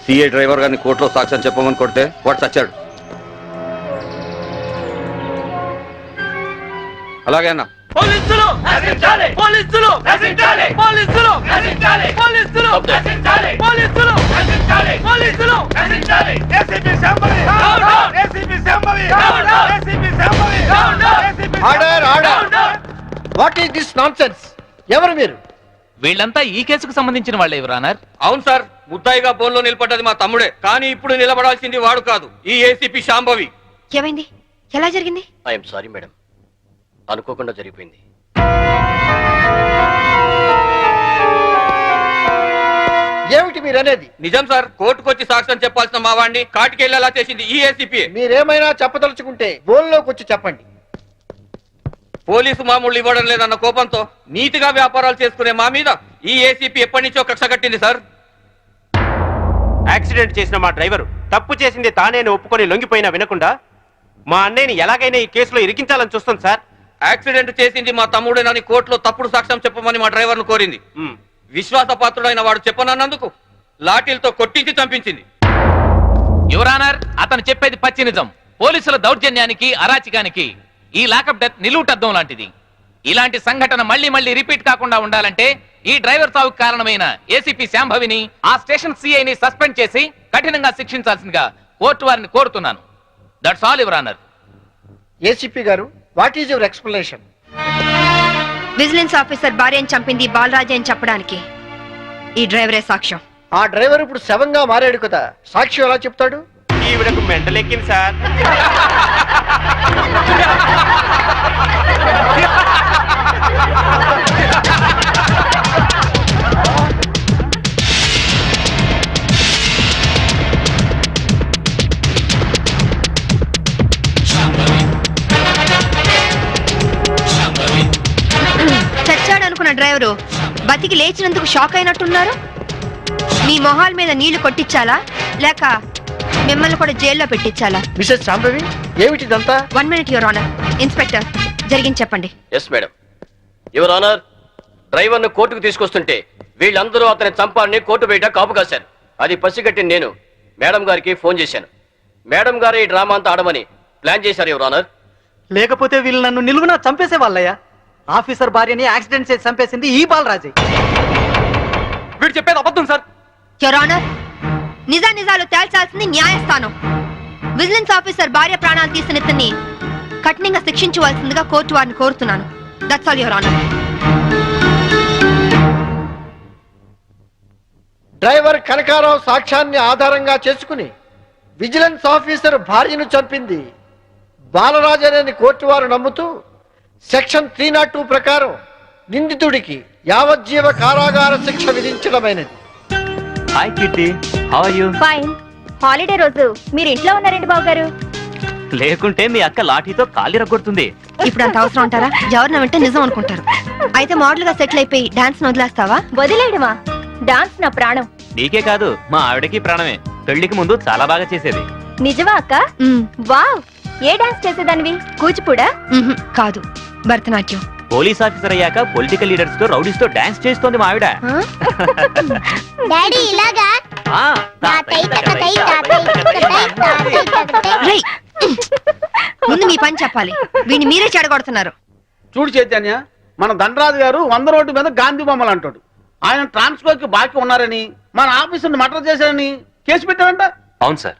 CA driver గారిని కోర్టులో సాక్ష్యం చెప్పమని కొడితే వాడు చచ్చాడు. అలాగే అన్న. పోలీసులు నశించాలి, పోలీసులు నశించాలి, పోలీసులు నశించాలి, పోలీసులు నశించాలి, పోలీసులు నశించాలి, పోలీసులు నశించాలి. ACP Shambhavi down down, ACP Shambhavi down down, ACP Shambhavi down down, ACP order order. What is this nonsense? ఎవరు మీరు? వీళ్ళంతా ఈ కేసుకు సంబంధించిన వాళ్ళే యువర్ ఆనర్. అవును సార్, ముద్దాయిగా బోన్లో నిలబడ్డది మా తమ్ముడే, కానీ ఇప్పుడు నిలబడాల్సింది వాడు కాదు, ఈ ఏసీపీ శాంభవి. ఏమైంది? ఎలా జరిగింది? ఐఎమ్ సారీ మేడం, అనుకోకుండా జరిగిపోయింది. ఏమిటి మీరు అనేది? నిజం సార్, కోర్టుకొచ్చి సాక్ష్యం చెప్పాల్సిన మా వాడిని కాటికెళ్ళేలా చేసింది ఈ ఏసీపీ. మీరేమైనా చెప్పదలుచుకుంటే బోన్లోకి వచ్చి చెప్పండి. పోలీసు మామూలు ఇవ్వడం లేదన్న కోపంతో నీతిగా వ్యాపారాలు చేసుకునే మా మీద ఈ ఏసీపీ ఎప్పటి నుంచో కక్ష కట్టింది సార్. యాక్సిడెంట్ చేసిన మా డ్రైవర్ తప్పు చేసింది తానేని ఒప్పుకొని లొంగిపోయినా వినకుండా మా అన్నయ్యని ఎలాగైనా ఈ కేసులో ఇరికించాలని చూస్తుంది సార్. యాక్సిడెంట్ చేసింది మా తమ్ముడేనని కోర్టులో తప్పుడు సాక్ష్యం చెప్పమని మా డ్రైవర్ను కోరింది. విశ్వాసపాత్రుడైన వాడు చెప్పనన్నందుకు లాఠీలతో కొట్టించి చంపించింది. యువర్ ఆనర్, అతను చెప్పేది పచ్చి నిజం. పోలీసుల దౌర్జన్యానికి, అరాచకానికి ఈ లాకప్ డెత్ నిలువుటద్దం లాంటిది. ఇలాంటి సంఘటన మళ్లీ మళ్లీ రిపీట్ కాకుండా ఉండాలంటే ఈ డ్రైవర్ సావుకు కారణమైన ఏసీపీ శాంభవిని, ఆ స్టేషన్ సిఐని సస్పెండ్ చేసి కఠినంగా శిక్షించాల్సిందిగా కోర్టు వారిని కోరుతున్నాను. That's all your honour. ACP గారు, what is your explanation? Vigilance officer భార్యను చంపింది బాలరాజే అని చెప్పడానికి ఈ డ్రైవరే సాక్ష్యం. ఆ డ్రైవర్ ఇప్పుడు శవంగా మారాడు కదా, సాక్షి ఎలా చెప్తాడు? ఈవిడకు మెంటలెక్కింది సార్. చచ్చాడు అనుకున్న డ్రైవరు బతికి లేచినందుకు షాక్ అయినట్టున్నారు. మీ మొహాల మీద నీళ్లు కొట్టించాలా లేక మిమ్మల్ని కూడా జైల్లో పెట్టించాలా? మిసెస్ శాంభవి, ఏమిటిదంతా? 1 minute యువర్ ఆనర్. ఇన్స్పెక్టర్, జరిగింది చెప్పండి. Yes madam. Your honour, driver ను కోర్టుకు తీసుకొస్తుంటే వీళ్ళందరూ అతని చంపాలని కోర్టు బయట కాపు కాశారు. అది పసిగట్టి నేను మేడం గారికి ఫోన్ చేశాను. మేడం గారు ఈ డ్రామా అంతా ఆడమని ప్లాన్ చేశారు యువర్ ఆనర్. లేకపోతే వీళ్ళు నన్ను నిలువునా చంపేసే వాళ్ళయ్యా. ఆఫీసర్ భార్యని యాక్సిడెంట్ చేసి చంపేసింది ఈ బాలరాజే. వీడు చెప్పేది అబద్ధం సార్. యువర్ ఆనర్, నిజాలు తేల్చాల్సింది న్యాయస్థానం. విజిలెన్స్ ఆఫీసర్ భార్య ప్రాణాలు తీసిన ఇతన్ని కఠినంగా శిక్షించవలసిందిగా కోర్టు వారిని కోరుతున్నాను. That's all your honour. Driver Kanakarao సాక్ష్యాన్ని ఆధారంగా చేసుకుని విజిలెన్స్ ఆఫీసర్ భార్యను చంపింది బాలరాజనేని కోర్టు వారు నమ్ముతూ సెక్షన్ 302 ప్రకారం నిందితుడికి యావజ్జీవ కారాగార శిక్ష విధించడమైనది. Hi Kitty, how are you? Fine. Holiday రోజు మీరు ఇంట్లో ఉన్నారండి బాబు గారు. లేకుంటే మీ అక్క లాఠీతో కాలి రగొడుతుంది. ఇప్పుడు అంత అవసరం అంటారా? ఎవరిన వెంటే నిజం అనుకుంటారు. అయితే మోడల్ గా సెటిల్ అయిపోయి డాన్స్ వదిలేస్తావా? వదిలేయడమా? డాన్స్ నా ప్రాణం. నీకే కాదు, మా ఆవిడకి ప్రాణమే. పెళ్లికి ముందు చాలా బాగా చేసేది. నిజమా అక్క? వావ్. ఏ డాన్స్ చేసేదానివి? కూచిపూడా? కాదు, భరతనాట్యం. పోలీస్ ఆఫీసర్ అయ్యాక పొలిటికల్ లీడర్స్ తో, రౌడీస్ తో డాన్స్ చేస్తోంది మా ఆవిడ. డాడీ ఇలాగా? రేయ్, ముందు మీ పని చెప్పాలి. వీడిని మీరే చెడగొడుతున్నారు. చూడు చైతన్య, మన దండరాజు గారు 100 రోడ్డు మీద గాంధీ బొమ్మలు అంటాడు. ఆయన ట్రాన్స్ఫర్ కి బాకీ ఉన్నారని, మన ఆఫీసుని మర్డర్ చేశారని కేసు పెట్టారంట. అవును సార్.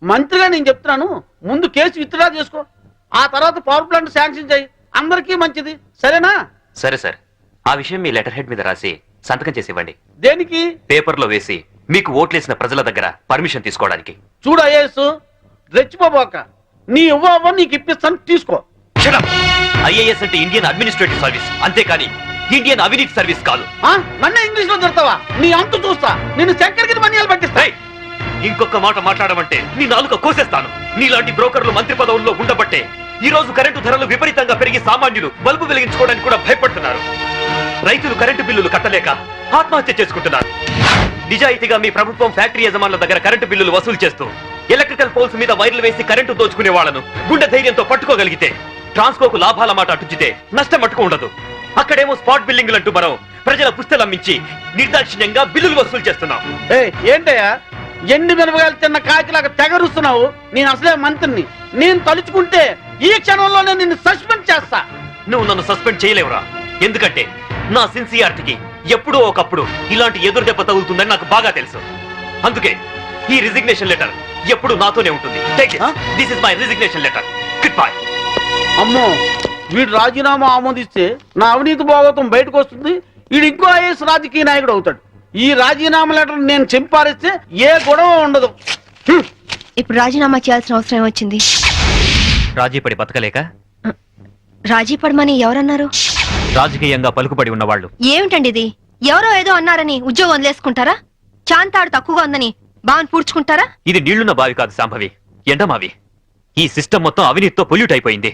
మంత్రిగా నేను చెప్తున్నాను, ముందు కేసు విత్డ్రా చేసుకో, ఆ తర్వాత పవర్ ప్లాంట్ శాంక్షన్ చేయి. అందరికీ మంచిది, సరేనా? సరే సార్, ఆ విషయం మీ లెటర్ హెడ్ మీద రాసి సంతకం చేసి ఇవ్వండి. దేనికి? పేపర్ లో వేసి మీకు ఓట్లేసిన ప్రజల దగ్గర పర్మిషన్ తీసుకోవడానికి. చూడు ఐఏఎస్, రెచ్చిపోబోక. నీ ఇవ్వ నీకు ఇప్పిస్తాను, తీసుకో. ఐఏఎస్ అంటే ఇండియన్ అడ్మినిస్ట్రేటివ్ సర్వీస్, అంతేకాని ఇండియన్ అవినీతి సర్వీస్ కాదు. నన్ను ఇంగ్లీష్ లో తిడతావా? నీ అంతు చూస్తా, నిన్ను చక్కెరకి మన్యాలు పట్టిస్తా. ఇంకొక మాట మాట్లాడమంటే నీ నాలుక కోసేస్తాను. నీలాంటి బ్రోకర్లు మంత్రి పదవుల్లో ఉండబట్టే ఈ రోజు కరెంటు ధరలు విపరీతంగా పెరిగి సామాన్యులు బల్బు వెలిగించుకోవడానికి కూడా భయపడుతున్నారు. రైతులు కరెంటు బిల్లులు కట్టలేక ఆత్మహత్య చేసుకుంటున్నారు. నిజాయితీగా మీ ప్రభుత్వం ఫ్యాక్టరీ యజమానుల దగ్గర కరెంటు బిల్లులు వసూలు చేస్తూ ఎలక్ట్రికల్ పోల్స్ మీద వైర్లు వేసి కరెంటు దోచుకునే వాళ్లను గుండె ధైర్యంతో పట్టుకోగలిగితే, ట్రాన్స్కోకు లాభాల మాట అటుచితే నష్టం మట్టుకు ఉండదు. అక్కడేమో స్పాట్ బిల్లింగ్లు అంటూ మనం ప్రజల పుస్తలమ్మించి నిర్దాక్షిణ్యంగా బిల్లులు వసూలు చేస్తున్నాం. ఏంటయ్యా ఎండి మిరపకాయలు తిన్న కాకిలాగా తెగరుస్తున్నావు. నేను అసలే మంత్రిని. నేను తలుచుకుంటే ఈ క్షణంలోనే నిన్ను సస్పెండ్ చేస్తా. నువ్వు నన్ను సస్పెండ్ చేయలేవురా. ఎందుకంటే నా సిన్సియారిటీకి ఎప్పుడో ఒకప్పుడు ఇలాంటి ఎదురు దెబ్బ తగులుతుందని నాకు బాగా తెలుసు. అందుకే ఈ రిజిగ్నేషన్ లెటర్ ఎప్పుడు నాతోనే ఉంటుంది. This is my resignation letter. Good bye. అమ్మో, వీడు రాజీనామా ఆమోదిస్తే నా అవినీతి భాగవతం బయటకు వస్తుంది. వీడు ఇంకో ఐఎస్ రాజకీయ నాయకుడు అవుతాడు. ఈ రాజీనామా లెటర్ నేను చింపారిస్తే ఏ గొడవ ఉండదు. ఇప్పుడు రాజీనామా చేయాల్సిన అవసరం ఏమొచ్చింది? రాజీ పడి బతకలేక? రాజీ పడమని ఎవరన్నారు? రాజకీయంగా పలుకుబడి ఉన్నవాళ్ళు. ఏమిటండి ఇది? ఎవరో ఏదో అన్నారని ఉద్యోగం వదిలేసుకుంటారా? చాంతాడు తక్కువగా ఉందని బావని పూడ్చుకుంటారా? ఇది నీళ్లున్న బావి కాదు శాంభవి, ఎండమావి. ఈ సిస్టమ్ మొత్తం అవినీతితో పొల్యూట్ అయిపోయింది.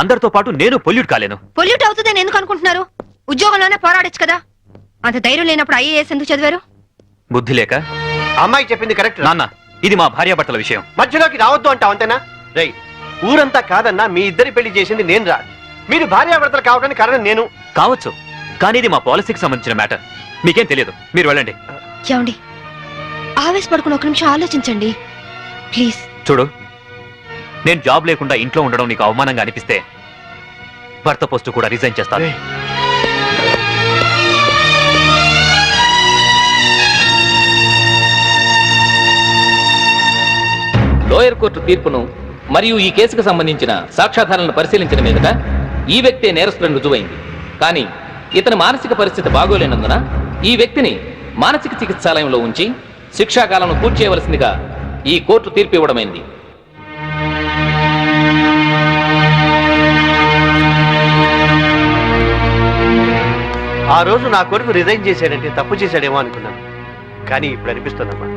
అందరితో పాటు నేను పొల్యూట్ కాలేను. పొల్యూట్ అవుతుందని ఎందుకు అనుకుంటున్నారు? ఉద్యోగంలోనే పోరాడొచ్చు కదా. అంత ధైర్యం లేనప్పుడు ఐఏఎస్ ఎందుకు చదివారు? బుద్ధి లేక. అమ్మాయి చెప్పింది కరెక్ట్. నాన్న, ఇది మా భార్యాభర్తల విషయం. మధ్యలోకి రావద్దు అంటావు అంతేనా? రై, ఊరంతా కాదన్నా మీ ఇద్దరి పెళ్లి చేసింది నేను రా. మీరు భార్యాభర్తలు కావడానికి కారణం నేను కావచ్చు, కానీ ఇది మా పాలసీకి సంబంధించిన మ్యాటర్. మీకేం తెలియదు, మీరు వెళ్ళండి. ఏమండి, ఆవేశపడుకుని ఒక నిమిషం ఆలోచించండి ప్లీజ్. చూడు, నేను జాబ్ లేకుండా ఇంట్లో ఉండడం నీకు అవమానంగా అనిపిస్తే భర్త పోస్టు కూడా రిజైన్ చేస్తాను. లోయర్ కోర్టు తీర్పును మరియు ఈ కేసుకు సంబంధించిన సాక్ష్యాధారాలను పరిశీలించిన మీదట ఈ వ్యక్తే నేరస్తులను రుజువైంది. కానీ ఇతని మానసిక పరిస్థితి బాగోలేనందున ఈ వ్యక్తిని మానసిక చికిత్సాలయంలో ఉంచి శిక్షాకాలను పూర్తి చేయవలసిందిగా ఈ కోర్టు తీర్పు ఇవ్వడమైంది. ఆ రోజు నా కొడుకు రిజైన్ చేశాడంటే తప్పు చేశాడేమో అనుకున్నాను. కానీ ఇప్పుడు అనిపిస్తుందమ్మా,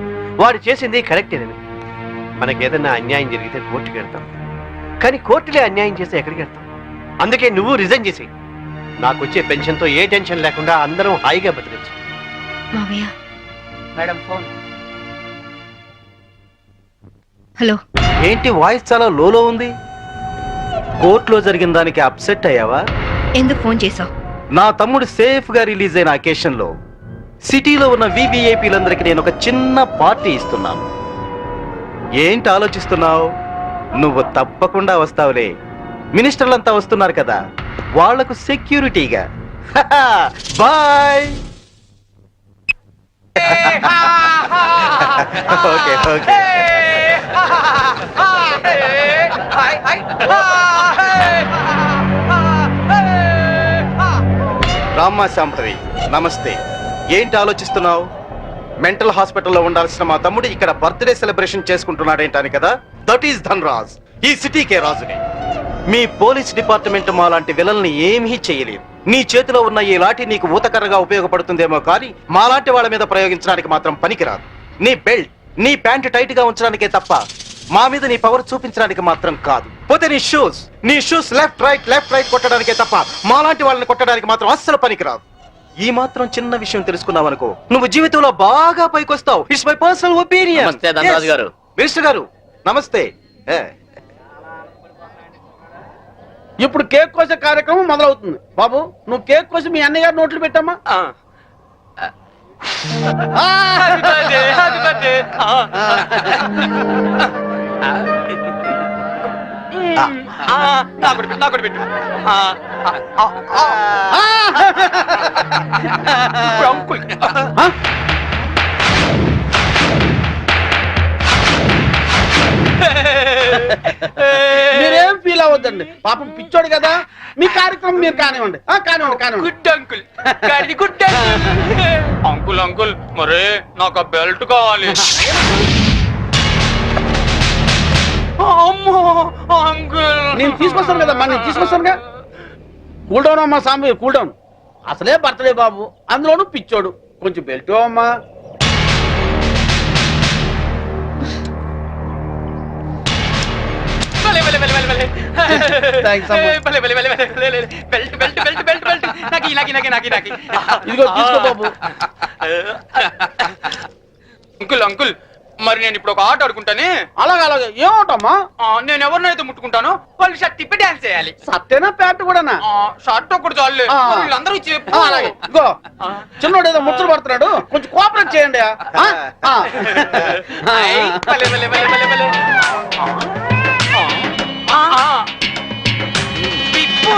వాడు చేసింది కరెక్టేనని. మనకేదన్నా అన్యాయం జరిగితే కోర్టుకి వెళ్తాం, కానీ కోర్టులే అన్యాయం చేస్తే ఎక్కడికి వెళ్తాం? అందుకే నువ్వు రిజైన్ చేసి నాకు వచ్చే పెన్షన్తో ఏ టెన్షన్ లేకుండా అందరం హాయిగా బతికచ్చు. Madam phone. హలో. ఏంటి వాయిస్ చాలా లోలో ఉంది? కోర్టులో జరిగిన దానికి అప్సెట్ అయ్యావా? ఎందుకు ఫోన్ చేసావు? నా తమ్ముడు సేఫ్ గా రిలీజ్ అయిన అకేషన్ లో సిటీలో ఉన్న వివిఐపీలందరికీ నేను ఒక చిన్న పార్టీ ఇస్తున్నాను. ఏంటి ఆలోచిస్తున్నావు? నువ్వు తప్పకుండా వస్తావులే. మినిస్టర్లంతా వస్తున్నారు కదా, వాళ్లకు సెక్యూరిటీగా. బాయ్. Okay okay. రామ్మా శాంభవి, నమస్తే. ఏంటి ఆలోచిస్తున్నావు? మెంటల్ హాస్పిటల్లో ఉండాల్సిన మా తమ్ముడు ఇక్కడ బర్త్డే సెలబ్రేషన్ చేసుకుంటున్నాడేంటని కదా. దట్ ఈస్ ధన్రాజ్, ఈ సిటీకే రాజుని. మీ పోలీస్ డిపార్ట్మెంట్ మా లాంటి విలల్ని ఏమీ చేయలేదు. నీ చేతిలో ఉన్న ఈ లాఠీ నీకు ఊతకర్రగా ఉపయోగపడుతుందేమో కానీ మాలాంటి వాళ్ళ మీద ప్రయోగించడానికి మాత్రం పనికిరాదు. నీ బెల్ట్, నీ ప్యాంటు టైట్ గా ఉంచడానికే తప్ప మా మీద నీ పవర్ చూపించడానికి మాత్రం కాదు. పోతే నీ షూస్ లెఫ్ట్ రైట్ కొట్టడానికే తప్ప మాలాంటి వాళ్ళని కొట్టడానికి మాత్రం అస్సలు పనికిరాదు. ఈ మాత్రం చిన్న విషయం తెలుసుకున్నావు అనుకో, నువ్వు జీవితంలో బాగా పైకొస్తావు. It's my personal opinion. నమస్తే ధనరాజు గారు. మినిస్టర్ గారు నమస్తే. ఇప్పుడు కేక్ కోసే కార్యక్రమం మొదలవుతుంది. బాబు, నువ్వు కేక్ కోసి మీ అన్నయ్య గారు నోట్లు పెట్టమ్మా. మీరేం ఫీల్ అవ్వద్దండి, పాపం పిచ్చోడు కదా. మీ కార్యక్రమం మీరు కానివ్వండి. కానివ్వండి. Good uncle, good uncle. Uncle మరే నాకు ఆ బెల్ట్ కావాలి. అమ్మో అంకుల్, నేను తీసుకొస్తాను కదా, నేను తీసుకొస్తానుగా. కూల్ డౌన్ అమ్మా సాంబి, కూల్ డౌన్. అసలే బర్త్డే బాబు, అందులోనూ పిచ్చోడు. కొంచెం బెల్ట్ అమ్మా. ఇదిగో తీసుకో బాబు. అంకుల్ మరి నేను ఇప్పుడు ఒక ఆట ఆడుకుంటానే. అలాగే అలాగే ఏమంటామా? నేను ఎవరినైతే ముట్టుకుంటాను వాళ్ళు షర్ట్ తిప్పి డాన్స్ చేయాలి. సత్తేనా ప్యాంట్ కూడానా? షర్ట్ ఒకటి చాలే, ఆ. వీళ్ళందరూ చెప్పు. అలాగే ఇగో చిన్నోడు ఏదో ముచ్చట పడుతున్నాడు, కొంచెం కోఆపరేట్ చేయండి. ఐ, భలే, భలే, భలే, భలే, భలే. తిప్పు.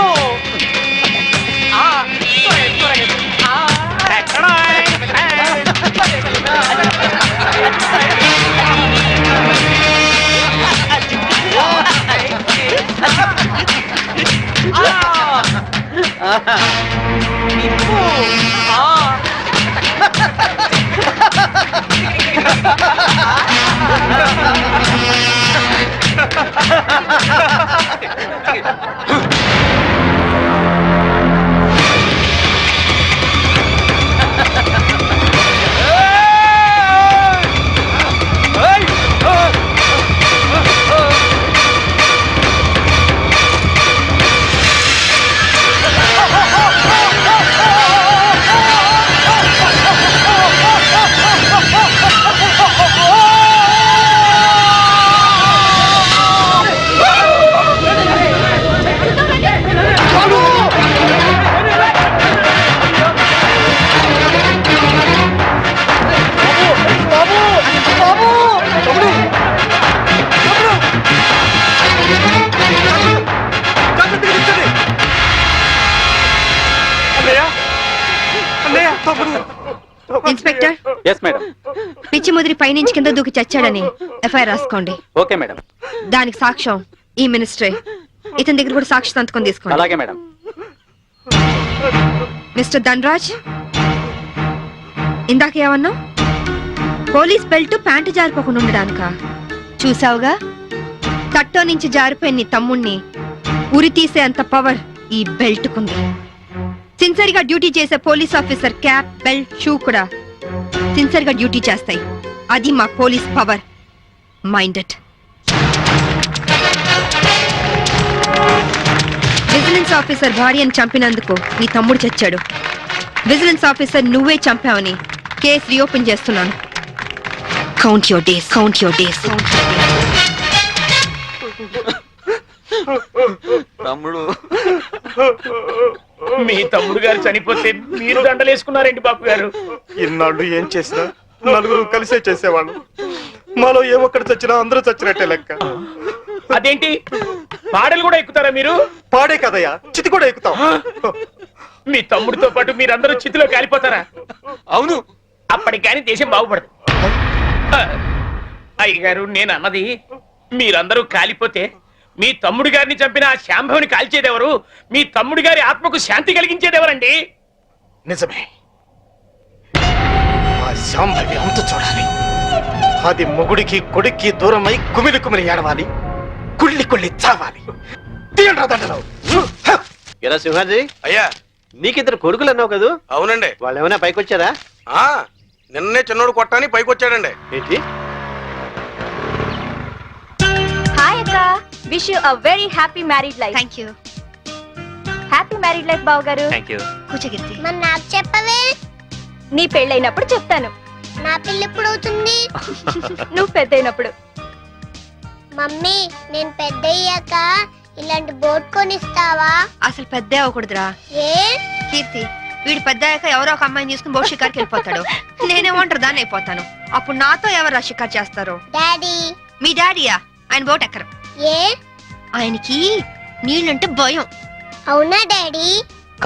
Inspector, yes madam. పిచ్చి ముదిరి పైనుంచి కింద దూకి చచ్చాడని ఎఫ్ఐఆర్ రాసుకోండి. Okay madam. దానికి సాక్ష్యం ఈ మినిస్ట్రే. ఇతని దగ్గర కూడా సాక్షి సంతకం తీసుకోండి. అలాగే మేడం. మిస్టర్ ధనరాజ్, ఇందాక ఏమన్నా? పోలీస్ బెల్ట్ ప్యాంటు జారిపోకుండా ఉండడానిక? చూసావుగా, తట్టో నుంచి జారిపోయిన నీ తమ్ముణ్ణి ఉరి తీసే అంత పవర్ ఈ బెల్ట్ కుంది. సిన్సియర్ గా డ్యూటీ చేసే police officer cap, belt, shoe కూడా సిన్సియర్ గా డ్యూటీ చేస్తాయి. అది మా police power. Minded. Vigilance officer భార్యను చంపినందుకు నీ తమ్ముడు చచ్చాడు. విజిలెన్స్ ఆఫీసర్ నువ్వే చంపావని కేసు రీఓపెన్ చేస్తున్నాను. Count your days, count your days. తమ్ముడు, మీ తమ్ముడు గారు చనిపోతే మీరు దండలేసుకున్నారేంటి బాబు గారు? ఇన్నాళ్ళు ఏం చేసినా నలుగురు కలిసే చేసేవాళ్ళు. మాలో ఏ ఒక్కడు చచ్చినా అందరూ చచ్చినట్టే లెక్క. అదేంటి, పాడలు కూడా ఎక్కుతారా మీరు? పాడే కదయ్యా, చితి కూడా ఎక్కుతాం. మీ తమ్ముడితో పాటు మీరందరూ చితిలో కాలిపోతారా? అవును. అప్పటికి కానీ దేశం బాగుపడదు. అయ్యగారు, నేను అన్నది మీరందరూ కాలిపోతే మీ తమ్ముడు గారిని చంపిన ఆ శాంభవిని కాల్చేదెవరు? మీ తమ్ముడి గారి ఆత్మకు శాంతి కలిగించేదెవరండి? నిజమే, ఆ శాంభవి అంత చూడాలి. అది మొగుడికి కొడుక్కి దూరమై కుమిలి కుమిలి ఏడవాలి, కుళ్ళి కుళ్ళి చావాలి. తీయండి రా దండలు. ఎరా సింహాజీ, అయ్యా. నీకిద్దరు కొడుకులు అన్నావు కదా? అవునండి. వాళ్ళు ఏమైనా పైకి వచ్చారా? నిన్నే చిన్నోడు కొట్టాని పైకి వచ్చాడండి. ఏంటి? హాయ్ అక్క, wish you a very happy married life. Thank you. Happy married life బావ గారు. కూర్చోగిర్తి. మరి నాకు చెప్పవే? నీ పెళ్ళైనప్పుడు చెప్తాను. నా పెళ్ళి ఎప్పుడు అవుతుంది? నువ్వు పెద్దయినప్పుడు. మమ్మీ, నేను పెద్ద అయ్యాక ఇలాంటి బోట్ కొనిస్తావా? అసలు పెద్ద అవ్వకూడదురా. ఏ? కీర్తి, వీడు పెద్ద అయ్యాక ఎవరో ఒక అమ్మాయిని తీసుకుని బోట్ షికార్కి వెళ్ళిపోతాడు. నేనేమంటారు దాన్ని అయిపోతాను. అప్పుడు నాతో ఎవరు షికార్ చేస్తారు? డాడీ. మీ డాడీయా? ఆయన బోట్ ఎక్కరు. ఏ? ఆయనకి నీళ్ళంటే భయం. అవునా డాడీ?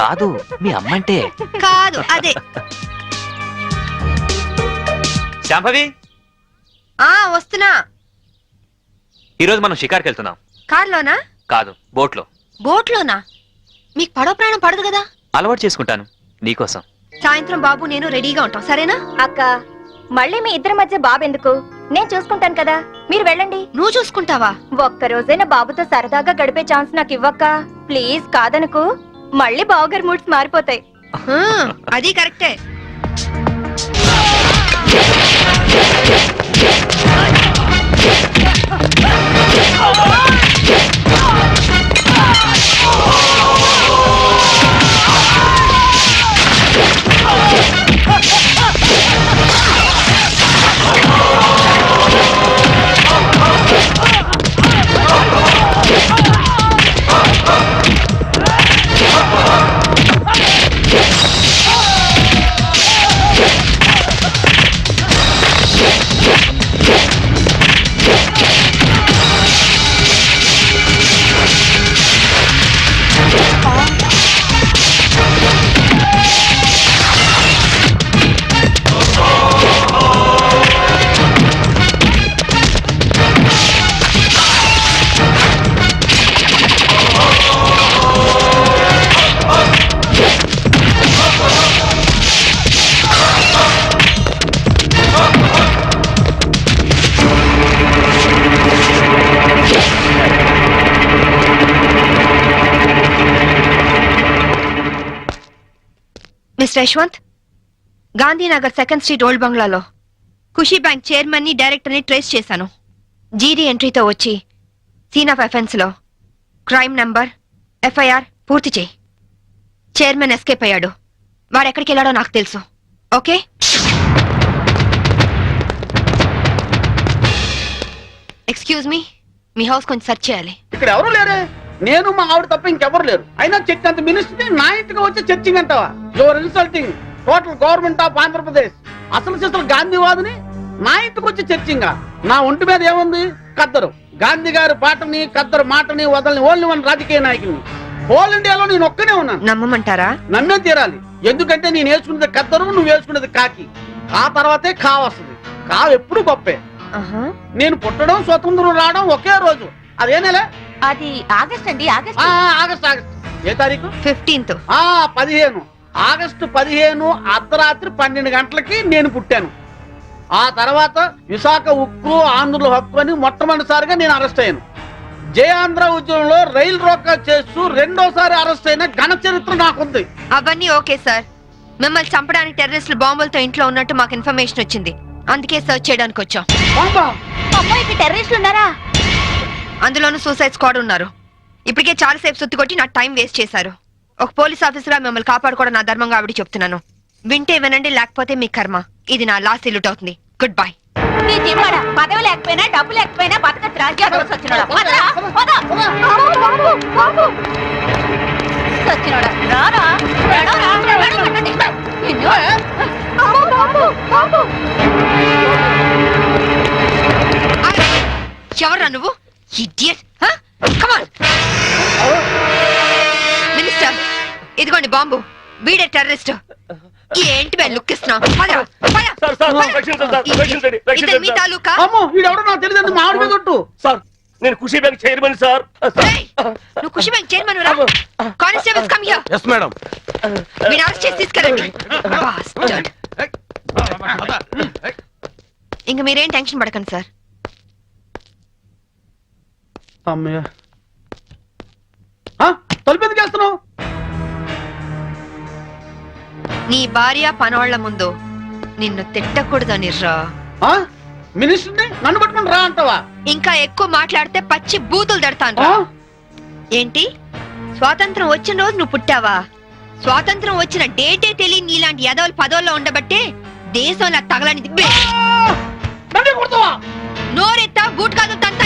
కాదు, మీ అమ్మంటే. కాదు, అదే. శాంభవి, వస్తున్నా. ఈరోజు మనం షికార్కి వెళ్తున్నాం. కార్లోనా? కాదు, బోట్లో. బోట్లోనా? మీకు పడవ ప్రాణం పడదు కదా? అలవాటు చేసుకుంటాను నీకోసం. సాయంత్రం బాబు నేను రెడీగా ఉంటాం, సరేనా? అక్క, మళ్ళీ మీ ఇద్దరి మధ్య బాబెందుకు? నేను చూసుకుంటాను కదా, మీరు వెళ్ళండి. నువ్వు చూసుకుంటావా? ఒక్క రోజైనా బాబుతో సరదాగా గడిపే ఛాన్స్ నాకు ఇవ్వక్క ప్లీజ్. కాదనుకు, మళ్ళీ బావగారి మూడ్స్ మారిపోతాయి. అది కరెక్టే. Mister Yashwant, Gandhinagar 2nd street old బంగ్లాలో ఖుషీ బ్యాంక్ చైర్మన్ ని డైరెక్టర్ ని ట్రేస్ చేశాను. జీడీ ఎంట్రీతో వచ్చి సీన్ ఆఫ్ అఫెన్స్ లో క్రైమ్ నంబర్ FIR పూర్తి చేయి. చైర్మన్ ఎస్కేప్ అయ్యాడు. వాడెక్కడికి వెళ్ళాడో నాకు తెలుసు. ఓకే? ఎక్స్క్యూజ్ మీ, మీ హౌస్ కొంచెం సెర్చ్ చేయాలి. ఇక్కడ ఎవరు లేరే, నేను మా ఆవిడ తప్ప ఇంకెవరు లేరు. అయినా చర్చ్ అంత మినిస్ట్రీ నా ఇంటికి వచ్చి చర్చింగ్ అంటావా? Your insulting total government of Andhra Pradesh. అసలు గాంధీవాదిని నా ఇంటికి వచ్చి చర్చింగా? నా ఒంటి మీద ఏముంది? కద్దరు. గాంధీ గారి పాటని కద్దరు మాటని వదలని ఓన్లీ వన్ రాజకీయ నాయకుని హోల్ ఇండియాలో నేను ఒక్కనే ఉన్నాను. నమ్మమంటారా? నమ్మే తీరాలి. ఎందుకంటే నేను వేసుకున్నది కద్దరు, నువ్వు వేసుకున్నది కాకి. ఆ తర్వాతే కా వస్తుంది. కా ఎప్పుడు గొప్పే. నేను పుట్టడం, స్వతంత్రం రావడం ఒకే రోజు. అదే నెల? అది ఆగస్ట్ అండి. ఆగస్ట్. ఏ తారీఖు? 15th. 15. ఆగస్టు 15 అర్ధరాత్రి 12 గంటలకి నేను పుట్టాను. ఆ తర్వాత విశాఖ ఉక్కు ఆంధ్రుల హక్కు అని మొట్టమొదటిసారిగా నేను అరెస్ట్ అయ్యాను. జయాంధ్ర ఉద్యమంలో రైలు రోకా చేస్తూ రెండోసారి అరెస్ట్ అయిన ఘన చరిత్ర నాకుంది. అవన్నీ ఓకే సార్. మిమ్మల్ని చంపడానికి టెర్రరిస్టులు బాంబులతో ఇంట్లో ఉన్నట్టు మాకు ఇన్ఫర్మేషన్ వచ్చింది. అందుకే సర్చ్ చేయడానికి వచ్చాం. టెర్రరిస్టులు ఉన్నారా? అందులోనూ సూసైడ్ స్క్వాడ్ ఉన్నారు. ఇప్పటికే చాలాసేపు సుత్తి కొట్టి నా టైం వేస్ట్ చేశారు. ఒక పోలీస్ ఆఫీసర్ గా మిమ్మల్ని కాపాడుకోవడం నా ధర్మంగా ఆవిడ చెప్తున్నాను. వింటే వినండి, లేకపోతే మీ కర్మ. ఇది నా లాస్ట్ ఇల్లుట్ అవుతుంది. Good bye. నీ జిమ్మడ పదవి లేకపోయినా డబ్బు లేకపోయినా బతకచ్చు. రాజ్యాలు సచ్చినోడా రారా. ఎవరా నువ్వు? ఇడియట్. కమ్ ఆన్ మినిస్టర్, ఇదిగోండి బాంబు. వీడే టెర్రరిస్ట్. ఏంటి బై లుక్ ఇస్తున్నావు? మీ తాలూకా? నేను ఖుషీ బ్యాంక్ చైర్మన్ సార్. నువ్వు ఖుషీ బ్యాంక్ చైర్మన్ రా? Constables come here. Yes madam. వీడిని అరెస్ట్ చేసి తీసుకెళ్ళండి. ఇంక మీరేం టెన్షన్ పడకండి సార్. తలుపు ఎందుకు చేస్తున్నావు? నీ భార్య పనోళ్ల ముందు నిన్ను తిట్టకూడదని రా. మినిస్టర్ని నన్ను పట్టుకుని రా అంటావా? ఇంకా ఎక్కువ మాట్లాడితే పచ్చి బూతులు దడతాను. ఏంటి, స్వాతంత్రం వచ్చిన రోజు నువ్వు పుట్టావా? స్వాతంత్రం వచ్చిన డేటే తెలియని నీలాంటి యదవులు పదవుల్లో ఉండబట్టే దేశంలో తగలనిది. నోరెత్తా బూట్ కాదు తంత.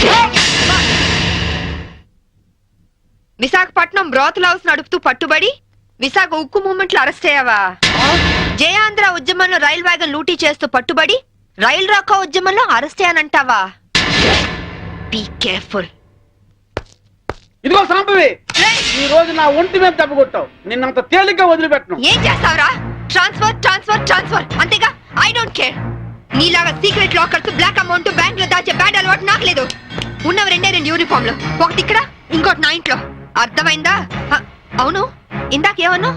విశాఖపట్నం బ్రోతల్ హౌస్ నడుపుతూ పట్టుబడి విశాఖ ఉక్కు మూవ్మెంట్ లో అరెస్ట్ అయ్యావా? జయాంధ్ర ఉద్యమంలో రైల్ వ్యాగన్ లూటీ చేస్తూ పట్టుబడి రైలు రోకో ఉద్యమంలో అరెస్ట్ అయ్యానంటావా? Be careful. ఇదిగో సాంబవి, ఈ రోజు నా ఒంటి మీద దెబ్బ కొట్టావు. నిన్నంత తేలిగ్గా వదిలిపెట్టను. ఏం చేస్తావురా? ట్రాన్స్ఫర్ ట్రాన్స్ఫర్ ట్రాన్స్ఫర్ అంతేగా. I don't care. నీలాగా secret lockers, black amount bank లో దాచే బ్యాడ్ అలవాటు నాకు లేదు. ఉన్నవి 2 యూనిఫామ్లు, ఒకటి ఇక్కడ, ఇంకోటి నా ఇంట్లో. అర్థమైందా? అవును, ఇందాకేమన్నా?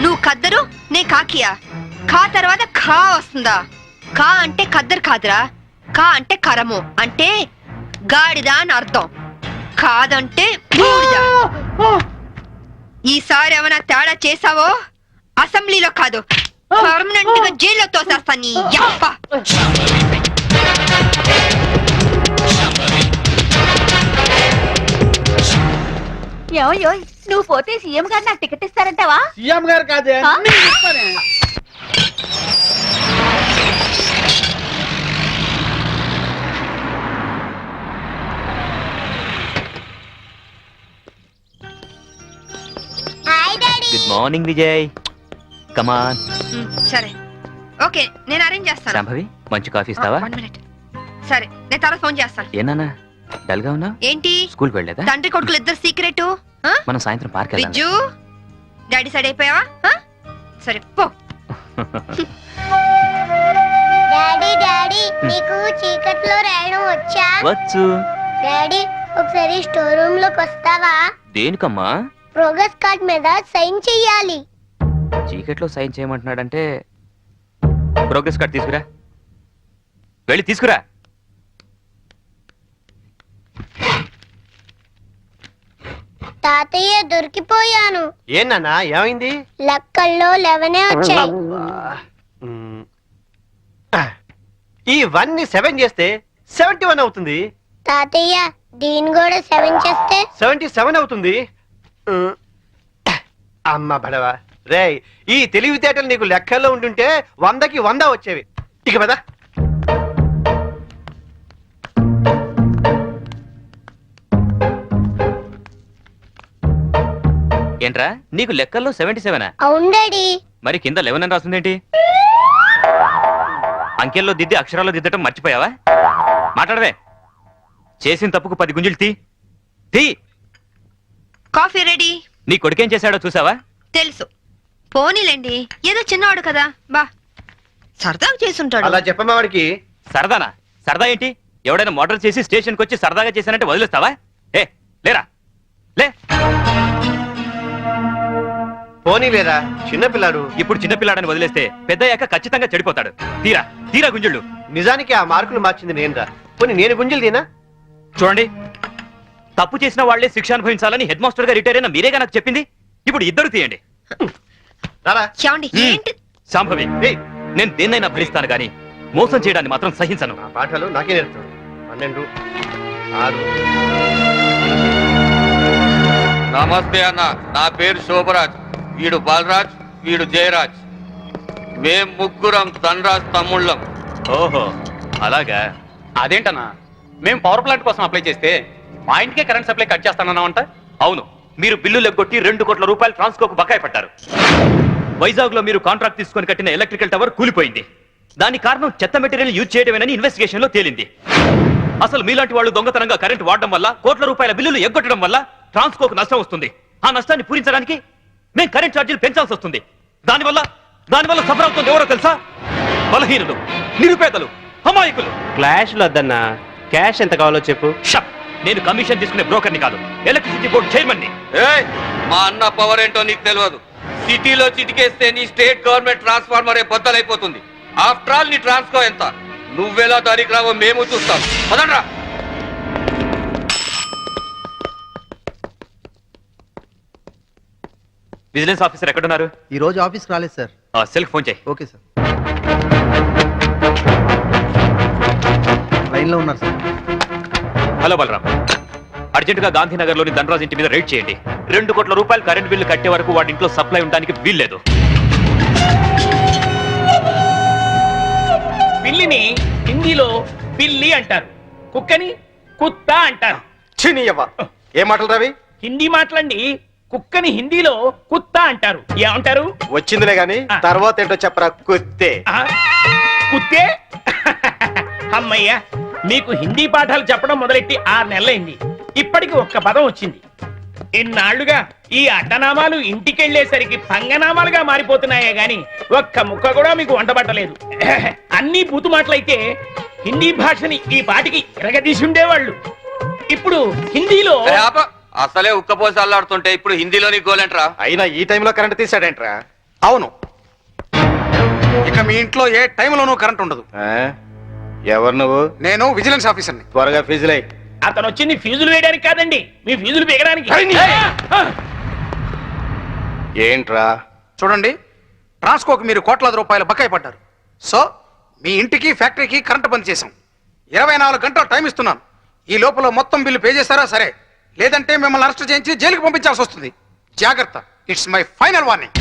నువ్వు కద్దరు, నే కాకియా? ఖా తర్వాత ఖా వస్తుందా? ఖా అంటే కద్దరు కాదురా. ఖా అంటే కరము, అంటే గాడిద అని అర్థం. కాదంటే బూడిద. ఈసారి ఏమైనా తేడా చేసావో అసెంబ్లీలో కాదు, పర్మనెంట్ గా జైల్లో తోసేస్తా నీ యప్ప. ఏమయ్యో, నువ్వు పోతే సీఎం గారు నాకు టికెట్ ఇస్తారంటావా? సీఎం గారు కాదే, గుడ్ మార్నింగ్ విజయ్. కమాన్. సరే, ఓకే, నేను అరేంజ్ చేస్తాను. సంభవి, మంచి కాఫీ ఇస్తావా? 1 minute. సరే, నేను తర్వాత ఫోన్ చేస్తాను. ఏనా డల్ గా ఉన్నా? ఏంటి, స్కూల్ వెళ్ళలేదా? తండ్రి కొడుకులు ఇద్దరు సీక్రెట్. మనం సాయంత్రం పార్క్ వెళ్దాం. విజ్జు, డాడీ సైడ్ అయిపోయావా? సరే పో. డాడీ డాడీ నీకు చీకట్లో రాయడం వచ్చా? వచ్చు. డాడీ ఒకసారి స్టోర్ రూమ్ లోకి వస్తావా? దేనికమ్మా? ప్రోగ్రెస్ కార్డ్ మీద సైన్ చెయ్యాలి. చీకట్లో సైన్ చేయమంటున్నాడంటే ప్రోగ్రెస్ కార్డ్ తీసుకురా. వెళ్ళి తీసుకురా. తాతయ్య దొరికిపోయాను. ఏనా ఏమైంది? లెక్కల్లో 11 వచ్చాయి. ఈ 1 ని 7 చేస్తే 71 అవుతుంది. తాతయ్య దీని కూడా 7 చేస్తే 77 అవుతుంది. అమ్మ బడవా రేయ్, ఈ తెలివితేటలు నీకు లెక్కల్లో ఉంటుంటే 100కి 100 వచ్చేవి. ఇక పద. ఏంట్రా నీకు లెక్కల్లో 77? అవును డాడీ. మరి కింద 11 అని రాసిందేంటి? అంకెల్లో దిద్ది అక్షరాల్లో దిద్దటం మర్చిపోయావా? మాట్లాడవే. చేసిన తప్పుకు 10 గుంజులు తీ. Coffee ready. నీ కొడుకేం చేశాడో చూసావా? తెలుసు. పోనీలేండి, ఏదో చిన్నవాడు కదా, బా సరదాగా చేసుంటాడు. అలా చెప్పమ్మా వాడికి. సరదానా? సరదా ఏంటి? ఎవడైనా మోటార్ చేసి స్టేషన్కి వచ్చి సరదాగా చేశానంటే వదిలేస్తావా? లేరా లే. పోనీ లేదా చిన్నపిల్లాడు. ఇప్పుడు చిన్నపిల్లాడని వదిలేస్తే పెద్దయ్యాక ఖచ్చితంగా చెడిపోతాడు. తీరా గుంజుళ్ళు. నిజానికి ఆ మార్కులు మార్చింది నేనురా. పోనీ నేను గుంజలు తీనా? చూడండి, తప్పు చేసిన వాళ్లే శిక్ష అనుభవించాలని హెడ్ మాస్టర్ గా రిటైర్ అయిన మీరేగా నాకు చెప్పింది. ఇప్పుడు ఇద్దరు తీయండి. శాంభవి, నేను దేన్నైనా భరిస్తాను గాని మోసం చేయడాన్ని మాత్రం సహించను. పాఠాలు నాకే నేర్పుతాడు. 12, 6. నమస్తే అన్న, నా పేరు శోభరాజ్, వీడు బాలరాజ్, వీడు జయరాజ్. మేం ముగ్గురం ధనరాజ్ తమ్ముళ్ళం. ఓహో అలాగా. అదేంటన్నా, మేము పవర్ ప్లాంట్ కోసం అప్లై చేస్తే మా ఇంటికే కరెంట్ సప్లై కట్ చేస్తానన్నావంట? అవును, మీరు బిల్లు లెగ్గొట్టి 2 కోట్ల రూపాయలు ట్రాన్స్కోకు బకాయి పట్టారు. వైజాగ్ లో మీరు కాంట్రాక్ట్ తీసుకొని కట్టిన ఎలక్ట్రికల్ టవర్ కూలిపోయింది. దానికి కారణం చెత్త మెటీరియల్ యూజ్ చేయడమేనని ఇన్వెస్టిగేషన్ లో తేలింది. అసలు మీలాంటి వాళ్ళు దొంగతనంగా కరెంట్ వాడడం వల్ల, కోట్ల రూపాయల బిల్లులు ఎగ్గొట్టడం వల్ల ట్రాన్స్కోకు నష్టం వస్తుంది. ఆ నష్టాన్ని పూరించడానికి మేము కరెంట్ ఛార్జీలు పెంచాల్సి వస్తుంది. దానివల్ల సఫర్ అవుతుంది ఎవరో తెలుసా? బలహీనులు, నిరుపేదలు, అమాయకులు. క్లాష్ లో వద్దన్నా, క్యాష్ ఎంత కావాలో చెప్పు. షప్. నేను కమిషన్ తీసుకునే బ్రోకర్ని కాదు, ఎలక్ట్రిసిటీ బోర్డు చైర్మన్ ని. మా అన్న పవర్ ఏంటో నీకు తెలియదు. సిటీలో చిటికేస్తే నీ స్టేట్ గవర్నమెంట్ ట్రాన్స్ఫార్మరే బద్దలైపోతుంది. ఆఫ్టర్ ఆల్ నీ ట్రాన్స్కో ఎంత? నువ్వెలా దానికి రావో మేము చూస్తాం. పదండ్రా. విజిలెన్స్ ఆఫీసర్ ఎక్కడున్నారు? ఈ రోజు ఆఫీస్కి రాలేదు సార్. సెల్కి ఫోన్ చేయి. Okay sir. లైన్లో ఉన్నారు సార్. హలో బలరాం, అర్జెంట్ గా గాంధీనగర్ లోని ధనరాజ్ ఇంటి మీద రైడ్ చేయండి. 2 కోట్ల రూపాయలు కరెంట్ బిల్లు కట్టే వరకు వాడి ఇంట్లో సప్లై ఉండడానికి వీల్లేదు. పిల్లిని హిందీలో పిల్లి అంటారు, కుక్కని కుత్తా అంటారు. చినియవ్వ, ఏ మాటలు రవి? హిందీ మాటలండి. కుక్కని హిందీలో కుత్తా అంటారు. ఏమంటారు? వచ్చిందిలే గాని తర్వాత ఏంటో చెప్పరా. కుత్తే. కుత్తే? అమ్మయ్యా, మీకు హిందీ పాఠాలు చెప్పడం మొదలెట్టి 6 నెలలైంది. ఇప్పటికి ఒక్క పదం వచ్చింది. ఇన్నాళ్లుగా ఈ అడ్డనామాలు ఇంటికెళ్లేసరికి పంగనామాలుగా మారిపోతున్నాయే గాని ఒక్క ముక్క కూడా మీకు వంటబట్టలేదు. అన్ని బూతు మాటలైతే హిందీ భాషని ఈ పాటికి ఎరగదీసి ఉండేవాళ్ళు. ఇప్పుడు హిందీలో అసలే ఉక్కపోసి అల్లాడుతుంటే ఇప్పుడు హిందీలో నీ గోలేంట్రా? అయినా ఈ టైంలో కరెంట్ తీసాడేంట్రా? అవును, ఇక మీ ఇంట్లో ఏ టైంలోనూ కరెంట్ ఉండదు. ఎవరు నువ్వు? నేను విజిలెన్స్ ఆఫీసర్ని. త్వరగా ఫీజులై. అతను వచ్చింది ఫీజులు వేయడానికి కాదండి, మీ ఫీజులు వేయడానికి. ఏంట్రా? చూడండి, ట్రాన్స్కోకి మీరు కోట్లాది రూపాయలు బకాయి పడ్డారు. సో మీ ఇంటికి ఫ్యాక్టరీకి కరెంట్ బంద్ చేశాం. 24 గంటలు టైం ఇస్తున్నాను. ఈ లోపల మొత్తం బిల్లు పే చేస్తారా సరే, లేదంటే మిమ్మల్ని అరెస్ట్ చేయించి జైలుకి పంపించాల్సి వస్తుంది. జాగ్రత్త, it's my final warning.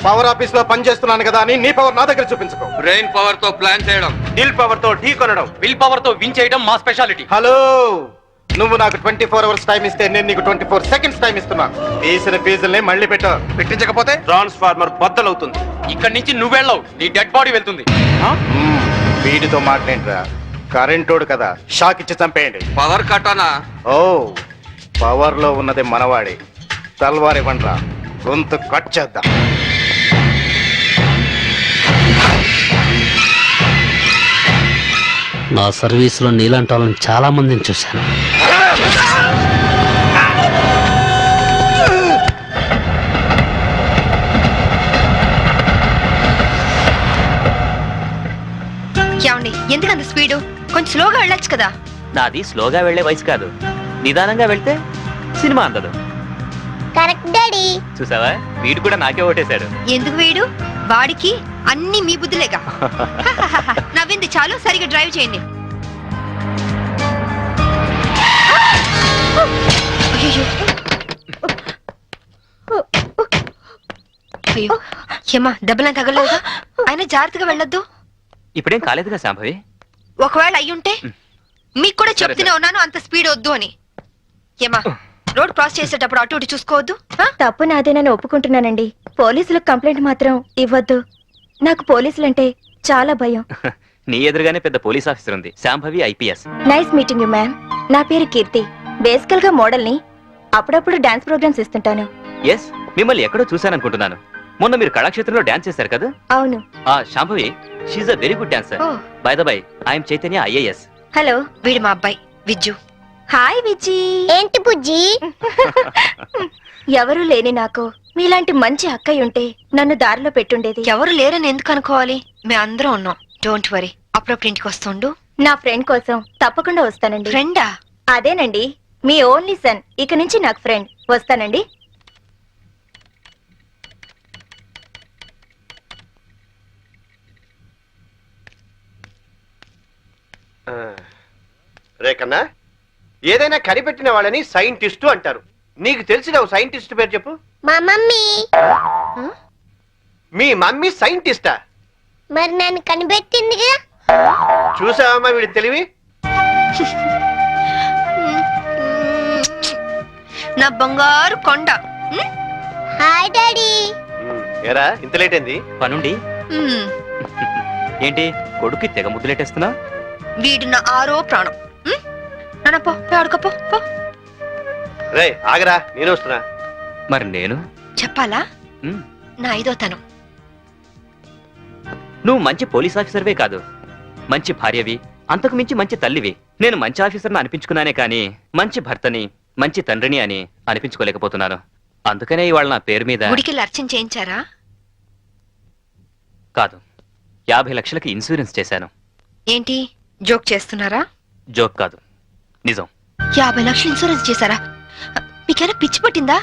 Power office లో పనిచేస్తున్నాను కదా అని నీ పవర్ నా దగ్గర చూపించుకో. బ్రెయిన్ పవర్ తో ప్లాన్ చేయడం, దిల్ పవర్ తో ఢీ కొనడం, విల్ పవర్ తో విన్ చేయడం మా స్పెషాలిటీ. హలో, నువ్వు నాకు 24 అవర్స్ టైం ఇస్తే నేను నీకు 24 సెకండ్స్ టైం ఇస్తున్నాను. తీసిన ఫీజుల్ని మళ్ళీ పెట్టించకపోతే ట్రాన్స్ఫార్మర్ బద్దలవుతుంది. ఇక్కడి నుంచి నువ్వెళ్ళవు, నీ డెడ్ బాడీ వెళ్తుంది. వీడితో మాట్లాడరా, కరెంటోడు కదా, షాక్ ఇచ్చి చంపేయండి. పవర్ కట్టానా? ఓ, పవర్ లో ఉన్నది మనవాడే. తల్వార్ ఇవ్వండిరా, గొంతు కట్ చేద్దాం. నా సర్వీసులో నీలాంటి వాళ్ళని చాలా మందిని చూశాను. ఎందుకంత స్పీడు? కొంచెం స్లోగా వెళ్ళొచ్చు కదా. నాది స్లోగా వెళ్లే వయసు కాదు, నిదానంగా వెళ్తే సినిమా అందదు. చూసావా వీడు కూడా నాకే ఓటేశాడు. ఎందుకు వేయడు? వాడికి అన్ని మీ బుద్ధులేగా. నవ్వింది చాలు, సరిగా డ్రైవ్ చేయండి. అయ్యో అయ్యో ఏమా దెబ్బలా తగలేదా? ఆయన జాగ్రత్తగా వెళ్ళొద్దు. ఇప్పుడేం కాలేదుగా శాంభవి. ఒకవేళ అయ్యుంటే మీకు కూడా చెప్తూనే ఉన్నాను అంత స్పీడ్ వద్దు అని. ఏమా రోడ్ క్రాస్ చేసేటప్పుడు అటు ఇటు చూసుకోవద్దు. తప్పు నాదేనని ఒప్పుకుంటున్నానండి. పోలీసులకు కంప్లైంట్ మాత్రం ఇవ్వద్దు. నాకు పోలీసులంటే చాలా భయం. నీ ఎదురుగానే పెద్ద పోలీస్ ఆఫీసర్ ఉంది, Shambhavi IPS. Nice meeting you ma'am. నా పేరు కీర్తి. బేసికల్ గా మోడల్ ని. అప్పుడప్పుడు డాన్స్ ప్రోగ్రామ్స్ ఇస్తుంటాను. ఎస్, మిమ్మల్ని ఎక్కడో చూశాననుకుంటున్నాను. మొన్న మీరు కళాక్షేత్రంలో డాన్స్ చేశారు కదా? అవును. Shambhavi, she a very good dancer. By the by, I'm Chaitanya IAS. Hello, వీడు మా అబ్బాయి విజ్జు. హాయ్ విజ్జి. ఏంటి బుజ్జి? ఎవరు లేని నాకు మీలాంటి మంచి అక్కయ్య ఉంటే నన్ను దారిలో పెట్టుండేది. ఎవరు లేరని ఎందుకు అనుకోవాలి? మేము అందరం ఉన్నాం. Don't worry. అప్పుడప్పుడు ఇంటికి వస్తుండు. నా ఫ్రెండ్ కోసం తప్పకుండా వస్తానండి. ఫ్రెండా? అదేనండి, మీ ఓన్లీ సన్. ఇక నుంచి నాకు ఫ్రెండ్. వస్తానండి. రేకన్నా, ఏదైనా కనిపెట్టిన వాళ్ళని సైంటిస్టు అంటారు. నీకు తెలిసిన ఓ సైంటిస్ట్ పేరు చెప్పు. మా మమ్మీ. మీ మమ్మీ సైంటిస్టా? మరి నన్ను కనిపెట్టిందిగా. చూసావమ్మా వీడి తెలివి. నా బంగారు కొండ. Hi daddy. ఏరా ఇంత లేట్ అయింది? పనుండి. ఏంటి కొడుక్కి తెగ ముద్దులెట్టేస్తున్నా? వీడు నా ఆరో ప్రాణం. నాన్న పో, ఆడుకోపో. రే ఆగరా, నేను వస్తున్నా. మరి నేను చెప్పాలా? నా ఐదో తనం. నువ్వు మంచి పోలీస్ ఆఫీసర్వే కాదు, మంచి భార్యవి, అంతకు మించి మంచి తల్లివి. నేను మంచి ఆఫీసర్ని అనిపించుకున్నానే కానీ మంచి భర్తని, మంచి తండ్రిని అని అనిపించుకోలేకపోతున్నాను. అందుకనే ఇవాళ నా పేరు మీద గుడికి అర్చన చేయించారా? కాదు, 50 లక్షలకి ఇన్సూరెన్స్ చేశాను. ఏంటి జోక్ చేస్తున్నారా? జోక్ కాదు, నిజం. 50 లక్షలు ఇన్సూరెన్స్ చేశారా? మీకైనా పిచ్చి పట్టిందా?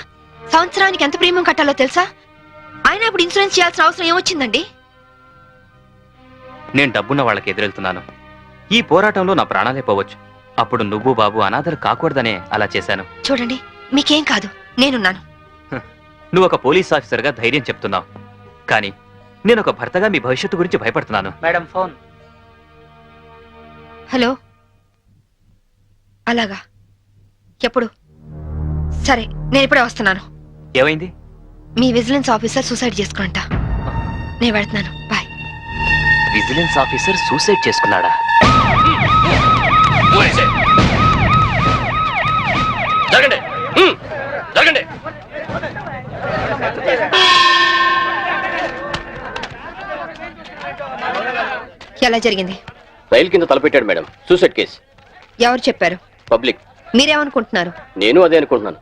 సంవత్సరానికి ఎంత ప్రీమియం కట్టాలో తెలుసా? ఆయన ఇప్పుడు ఇన్సూరెన్స్ చేయాల్సిన అవసరం ఏమొచ్చిందండి? నేను డబ్బున్న వాళ్ళకి ఎదురెళ్తున్నాను. ఈ పోరాటంలో నా ప్రాణాలే పోవచ్చు. అప్పుడు నువ్వు బాబు అనాథలు కాకూడదనే అలా చేశాను. చూడండి, మీకేం కాదు, నేనున్నాను. నువ్వు ఒక పోలీస్ ఆఫీసర్గా ధైర్యం చెప్తున్నావు, కానీ నేను ఒక భర్తగా మీ భవిష్యత్తు గురించి భయపడుతున్నాను. Madam phone. హలో, అలాగా? ఎప్పుడు? సరే, నేను ఇప్పుడే వస్తున్నాను. ఏమైంది? మీ విజిలెన్స్ ఆఫీసర్ సూసైడ్ చేసుకుంట. నేను వెళ్తున్నాను. బాయ్. విజిలెన్స్ ఆఫీసర్ సూసైడ్ చేసుకున్నాడా? జరగండి, జరగండి. ఎలా జరిగింది? రైలు కింద తలపెట్టాడు మేడం. Suicide case. ఎవరు చెప్పారు? పబ్లిక్. మీరేమనుకుంటున్నారు? నేను అదే అనుకుంటున్నాను.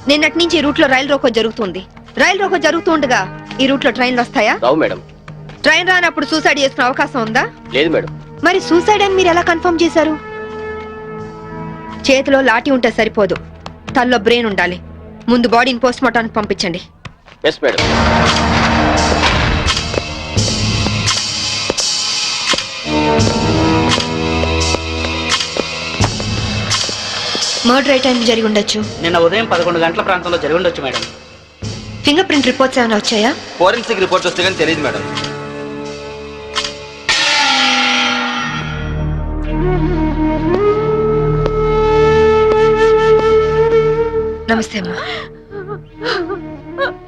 నిన్నటి నుంచి ఈ రూట్ లో రైలు రోకో జరుగుతుంది. రైలు రోకో జరుగుతూ ఉండగా ఈ రూట్ లో ట్రైన్లు వస్తాయా? రావు మేడం. ట్రైన్ రానప్పుడు సూసైడ్ చేసుకునే అవకాశం ఉందా? లేదు మేడం. మరి సూసైడ్ అని మీరు ఎలా కన్ఫర్మ్ చేశారు? చేతిలో లాఠీ ఉంటే సరిపోదు, తల్లో బ్రెయిన్ ఉండాలి. ముందు బాడీని పోస్ట్ మార్టానికి పంపించండి. Yes madam. మర్డర్ ఏ టైం జరిగి ఉండొచ్చు? నిన్న ఉదయం 11 గంటల ప్రాంతంలో జరిగి ఉండొచ్చు మేడం. ఫింగర్ ప్రింట్ రిపోర్ట్స్ ఏమైనా వచ్చాయా? ఫోరెన్సిక్ రిపోర్ట్ వస్తే కానీ తెలియదు మేడం. నమస్తే అమ్మా,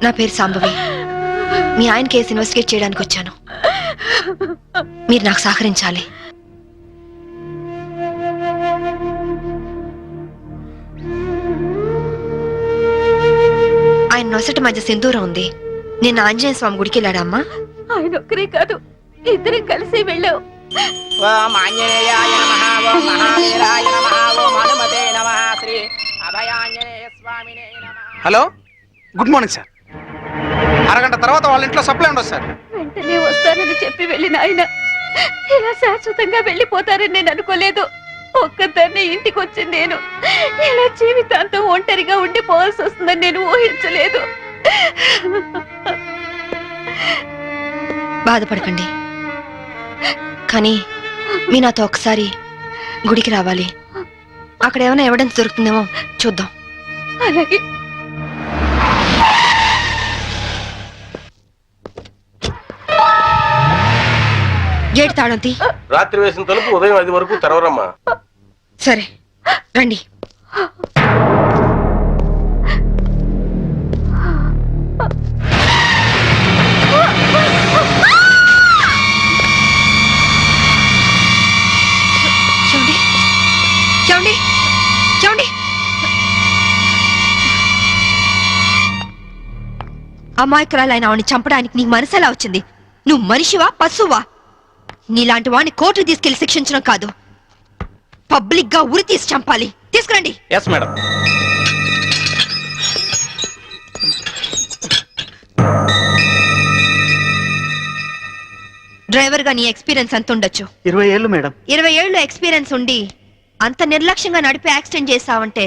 నా పేరు సాంబవి. మీ ఆయన కేసు ఇన్వెస్టిగేట్ చేయడానికి వచ్చాను. మీరు నాకు సహకరించాలి. ఆయన నొసటి మధ్య సింధూరం ఉంది. నేను ఆంజనేయ స్వామి గుడికి వెళ్ళాడమ్మా. ఆయన ఒక్కరే కాదు, ఇద్దరం కలిసి వెళ్ళావు. ఓం ఆంజనేయాయ నమః, ఓం మహావీరాయ నమః, ఓం హనుమతే నమః, శ్రీ అభయాంజనేయ స్వామినే నమః. Hello, good morning sir. అరగంట తర్వాత వాళ్ళ ఇంట్లో సప్లై ఉండదు సార్. వెంటనే వస్తానని చెప్పి వెళ్ళిన ఆయన ఇలా శాశ్వతంగా వెళ్ళిపోతారని నేను అనుకోలేదు. ఒక్కదాన్ని ఇంటికి వచ్చింది నేను ఇలా జీవితాంతం ఒంటరిగా ఉండిపోవాల్సి వస్తుందని నేను ఊహించలేదు. బాధపడకండి, కానీ మీ నాతో ఒకసారి గుడికి రావాలి. అక్కడ ఏమైనా ఎవిడెన్స్ దొరుకుతుందేమో చూద్దాం. అలాగే. గేట్ తాళం తీ. రాత్రి వేసిన తలుపు ఉదయం 5 వరకు తెరవరమ్మా. సరే రండి. చూడండి చూడండి చూడండి. అమాయకురాలైన ఆవిడ్ని చంపడానికి నీకు మనసు ఎలా వచ్చింది? నువ్వు మనిషివా పశువా? నీలాంటి వాడిని కోర్టుకు తీసుకెళ్లి శిక్షించడం కాదు, పబ్లిక్ గా ఉరి తీసి చంపాలి. తీసుకురండి. Yes madam. డ్రైవర్ గా నీ ఎక్స్పీరియన్స్ ఎంత ఉండొచ్చు? 20 ఏళ్ళు మేడం. 20 ఏళ్ళు ఎక్స్పీరియన్స్ ఉండి అంత నిర్లక్ష్యంగా నడిపి యాక్సిడెంట్ చేసావంటే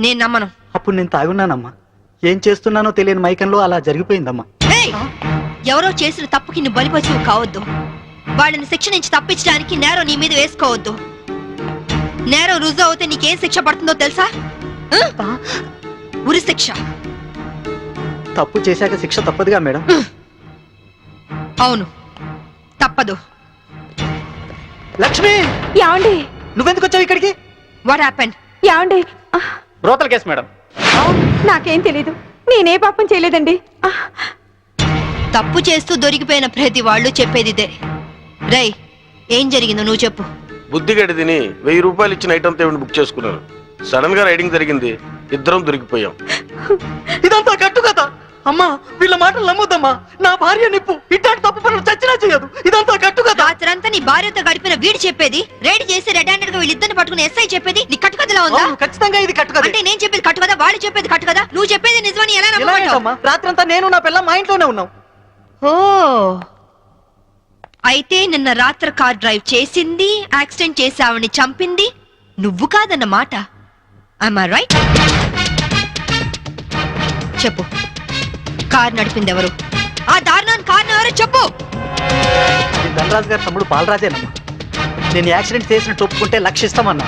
నేను నమ్మను. అప్పుడు నేను తాగున్నానమ్మా. ఏం చేస్తున్నానో తెలియని మైకంలో అలా జరిగిపోయిందమ్మా. ఏయ్! ఎవరో చేసిన తప్పుకి నువ్వు బలిపశువు కావద్దు. వాళ్ళని శిక్ష నుంచి తప్పించడానికి నేరం నీ మీద వేసుకోవద్దు. నేరం రుజువు అవుతే నీకేం శిక్ష పడుతుందో తెలుసా? ఉరి శిక్ష. తప్పు చేశాక శిక్ష తప్పదుగా మేడం. అవును, తప్పదు. లక్ష్మి, యాండి నువ్వెందుకు వచ్చావు ఇక్కడికి? What happened? యాండి బ్రోతల్ కేసు మేడం. నాకేం తెలీదు, నేనే పాపం చేయలేదండి. తప్పు చేస్తూ దొరికిపోయిన ప్రతి వాళ్ళు చెప్పేది ఇదే. రై, ఏం జరిగిందో నువ్వు చెప్పు. బుద్ధిగడి తిని 1000 రూపాయలు ఇచ్చిన ఐటమ్ తేవిని బుక్ చేసుకున్నాను. సడన్ గా రైడింగ్ జరిగింది, ఇద్దరం దొరికిపోయాం. ఇదంతా కట్టు కదా అమ్మా. వీళ్ళ మాటలు నమ్మొద్దమ్మా. నా భార్య నిప్పు ఇట్లాంటి తప్పు పనులు చచ్చినా చేయదు. ఇదంతా కట్టు కదా. రాత్రంతా నీ భార్యతో గడిపిన వీడు చెప్పేది, రైడ్ చేసి రెడ్ హ్యాండెడ్ గా వీళ్ళిద్దరిని పట్టుకుని ఎస్ఐ చెప్పేది నీ కట్టు కథలా ఉందా? ఖచ్చితంగా ఇది కట్టు కదా. అంటే నేను చెప్పేది కట్టు కదా, వాళ్ళు చెప్పేది కట్టు కదా. నువ్వు చెప్పేది నిజమని ఎలా నమ్మమంటావు? రాత్రంతా నేను నా పిల్ల మా ఇంట్లోనే ఉన్నాం. ఓ, అయితే నిన్న రాత్రి కార్ డ్రైవ్ చేసింది, యాక్సిడెంట్ చేసావని చంపింది నువ్వు కాదన్నమాట. I'm I right? చెప్పు, కార్ నడిపింది ఎవరు? ఆ దారుణాన్ని కారణం ఎవరో చెప్పు. ధనరాజు గారి తమ్ముడు బాలరాజేనమ్మా. నేను యాక్సిడెంట్ చేసినట్టు ఒప్పుకుంటే లక్షిస్తామన్నా,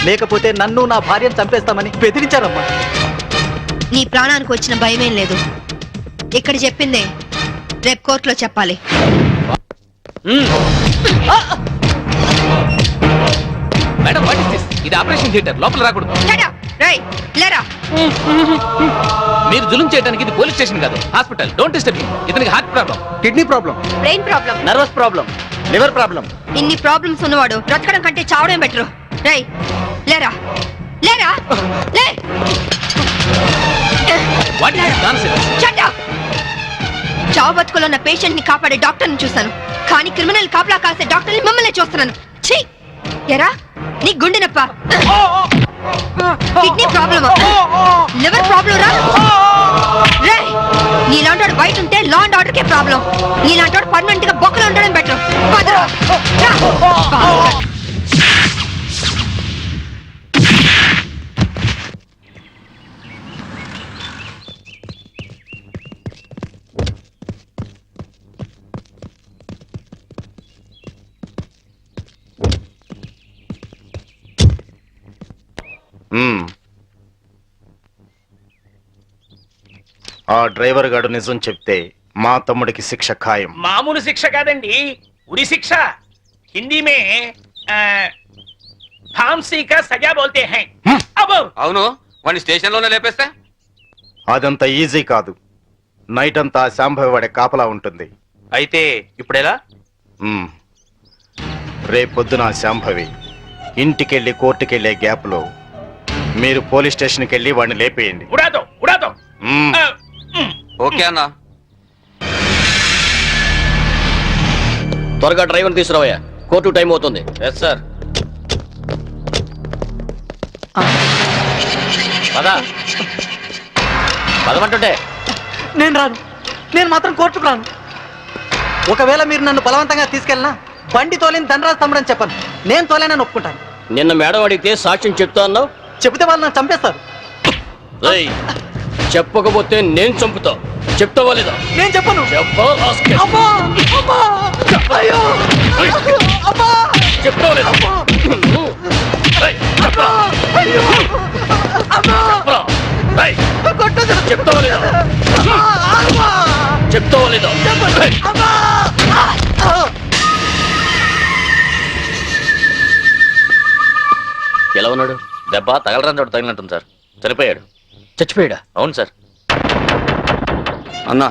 లేకపోతే నన్ను నా భార్యను చంపేస్తామని బెదిరించారమ్మా. నీ ప్రాణానికి వచ్చిన భయమేం లేదు. ఇక్కడ చెప్పిందే రేపు కోర్టులో చెప్పాలి. Madam, what is this? ఇది ఆపరేషన్ థియేటర్, లోపల రాకూడదు. మీరు జులుం చేయడానికి ఇది పోలీస్ స్టేషన్ కాదు, హాస్పిటల్. Don't disturb him. ఇతనికి heart problem, kidney problem, brain problem, nervous problem, liver problem. ఇన్ని ప్రాబ్లమ్స్ ఉన్నవాడు బ్రతకడం కంటే చావడం బెటరు. రై, లేరా లేరా లే. What is this nonsense? Shut up! చావు బతుకులో ఉన్న పేషెంట్ ని కాపాడే డాక్టర్ ని చూశాను, కానీ క్రిమినల్ కాపలా కాసే డాక్టర్ ని మిమ్మల్ని చూస్తున్నాను. ఛీ! ఎరా, నీ గుండె నొప్ప, కిడ్నీ ప్రాబ్లమ్, లివర్ ప్రాబ్లం రా. రేయ్, నీలాంటి వాడు బయట ఉంటే law and order K problem. నీలాంటి వాడు పర్మనెంట్ గా బొక్కలు ఉండడం బెటర్. ఆ డ్రైవర్ గాడు నిజం చెప్తే మా తమ్ముడికి శిక్ష ఖాయం. మామూలు శిక్ష కాదండి, ఉరి శిక్ష. హిందీ మే फांसी का सजा बोलते हैं. अब అవును, వాడిని స్టేషన్ లోనే లేపేస్తే? అదంత ఈజీ కాదు. నైట్ అంతా శాంభవి వాడే కాపలా ఉంటుంది. అయితే ఇప్పుడెలా? రేపొద్దున శాంభవి ఇంటికెళ్ళి కోర్టుకెళ్లే గ్యాప్ లో మీరు పోలీస్ స్టేషన్కి వెళ్ళి వాడిని లేపేయండి. उड़ा दो, उड़ा दो. ఓకే అన్నా. త్వరగా డ్రైవర్ తీసుకురావయ్యా, కోర్టు టైం అవుతుంది. Yes sir. పదమంటుంటే నేను రాను. నేను మాత్రం కోర్టుకు రాను. ఒకవేళ మీరు నన్ను బలవంతంగా తీసుకెళ్ళినా బండి తోలేని ధనరాజు తమ్ముడని చెప్పను. నేను తోలేనని ఒప్పుకుంటాను. నిన్న మేడం అడిగితే సాక్ష్యం చెప్తా అన్నావు. చెబితే వాళ్ళు నన్ను చంపేస్తారు. చెప్పకపోతే నేను చంపుతా. చెప్తావా లేదా? నేను చెప్పను. చెప్పా రాస్కెల్. అమ్మా! అమ్మా! అయ్యో! అమ్మా! చెప్తావా లేదా? ఏయ్, చెప్పరా? అయ్యో! అమ్మా! చెప్పరా? ఏయ్, కొట్టదు. చెప్తావా లేదా? అమ్మా! చెప్తావా లేదా? ఏయ్, అమ్మా! ఎలా ఉన్నాడు? దెబ్బ తగలరాని చోట తగిలినట్టుంది సార్. చనిపోయాడు. చచ్చిపోయాడా? అవును సార్. అన్నా